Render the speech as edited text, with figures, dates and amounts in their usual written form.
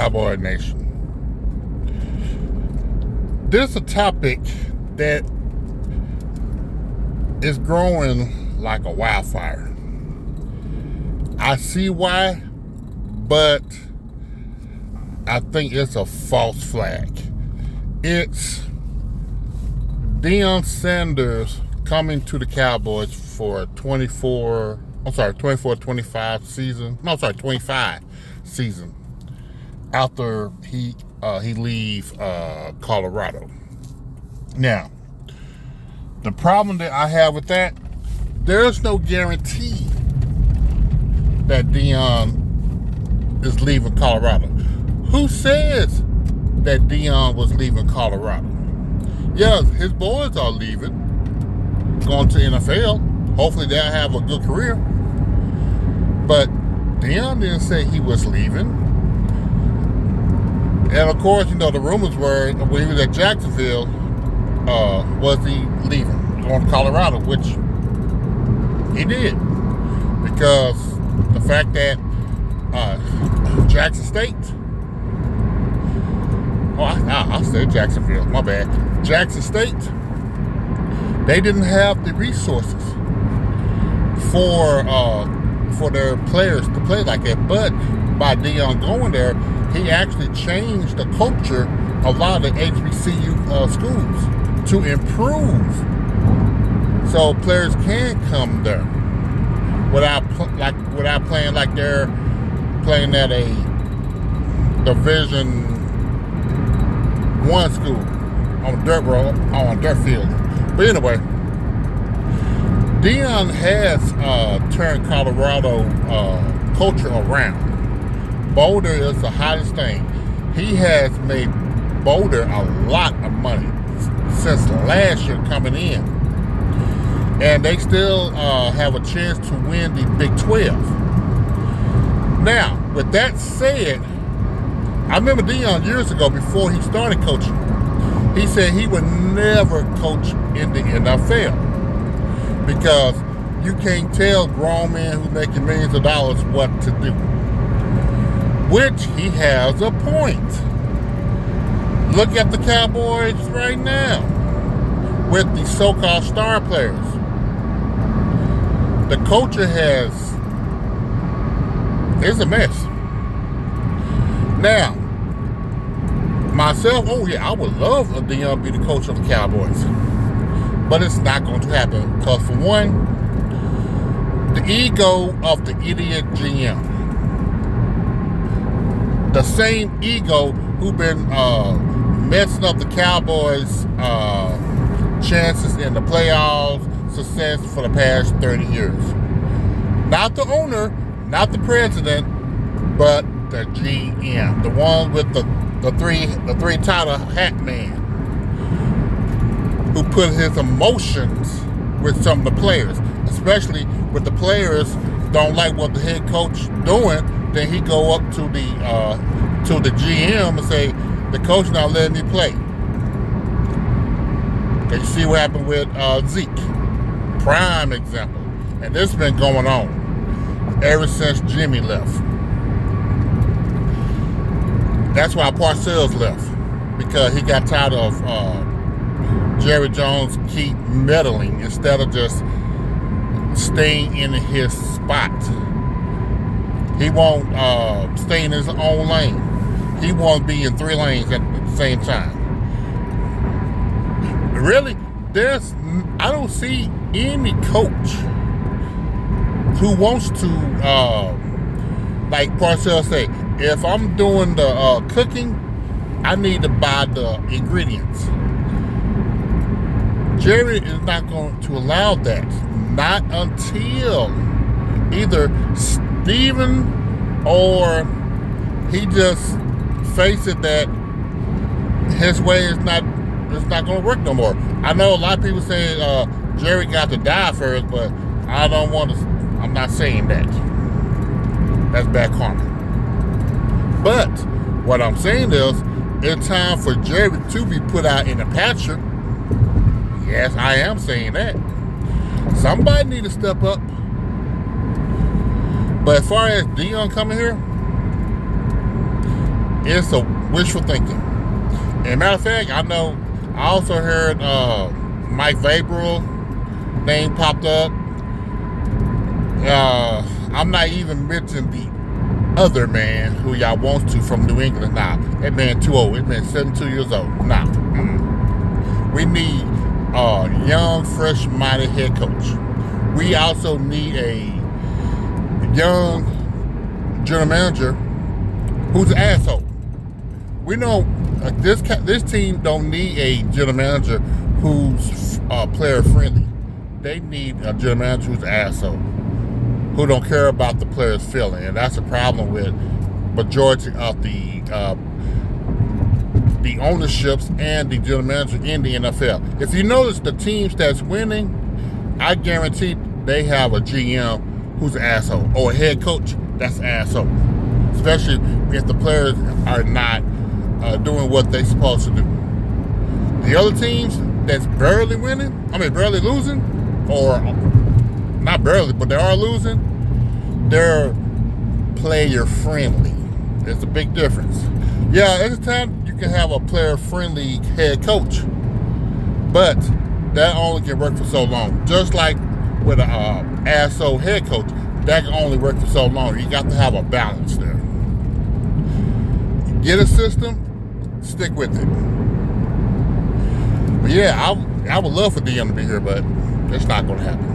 Cowboy Nation. There's a topic that is growing like a wildfire. I see why, but I think it's a false flag. It's Deion Sanders coming to the Cowboys for 24-25 season. No, sorry, 25 season after he leave Colorado. Now, the problem that I have with that, there's no guarantee that Deion is leaving Colorado. Who says that Deion was leaving Colorado? Yes, his boys are leaving, going to NFL. Hopefully they'll have a good career. But Deion didn't say he was leaving. And of course, the rumors were when he was at Jacksonville, was he leaving, going to Colorado, which he did. Because the fact that Jackson State, I said Jacksonville, my bad. Jackson State, they didn't have the resources for their players to play like that. But by Deion going there, he actually changed the culture of a lot of the HBCU schools to improve, so players can come there without playing like they're playing at a Division I school on dirt field. But anyway, Deion has turned Colorado culture around. Boulder is the hottest thing. He has made Boulder a lot of money since last year coming in. And they still have a chance to win the Big 12. Now, with that said, I remember Deion years ago, before he started coaching, he said he would never coach in the NFL because you can't tell grown men who making millions of dollars what to do. Which he has a point. Look at the Cowboys right now with the so-called star players. The culture is a mess. Now, myself, I would love Deion to be the coach of the Cowboys. But it's not going to happen because, for one, the ego of the idiot GM. The same ego who been messing up the Cowboys' chances in the playoffs success for the past 30 years. Not the owner, not the president, but the GM, the one with the three title hat man, who put his emotions with some of the players, especially with the players don't like what the head coach doing. Then he go up to the GM and say, the coach not letting me play. Okay, you see what happened with Zeke, prime example, and this has been going on ever since Jimmy left. That's why Parcells left, because he got tired of Jerry Jones keep meddling instead of just staying in his spot. He won't stay in his own lane. He won't be in 3 lanes at the same time. Really, I don't see any coach who wants to, like Parcells say, if I'm doing the cooking, I need to buy the ingredients. Jerry is not going to allow that. Not until either Steven or he just faces that his way is not going to work no more. I know a lot of people say Jerry got to die first, but I'm not saying that. That's bad karma. But what I'm saying is, it's time for Jerry to be put out in the pasture. Yes, I am saying that. Somebody need to step up. But as far as Deion coming here, It's a wishful thinking. And matter of fact, I also heard Mike Vrabel name popped up. I'm not even mentioning the other man who y'all wants to from New England. Nah, that man too old. That man 72 years old. Nah. We need a young, fresh-minded head coach. We also need a young general manager who's an asshole. We know this team don't need a general manager who's player friendly. They need a general manager who's an asshole, who don't care about the players' feeling, and that's a problem with majority of the ownerships and the general manager in the NFL. If you notice the teams that's winning, I guarantee they have a GM who's an asshole or a head coach that's an asshole, especially if the players are not doing what they're supposed to do. The other teams that's barely barely losing, or not barely, but they are losing, they're player friendly. There's a big difference. Yeah, at this time you can have a player friendly head coach, but that only can work for so long. Just like with an asshole head coach, that can only work for so long. You got to have a balance there. Get a system, stick with it. But yeah, I would love for Deion to be here, but it's not going to happen.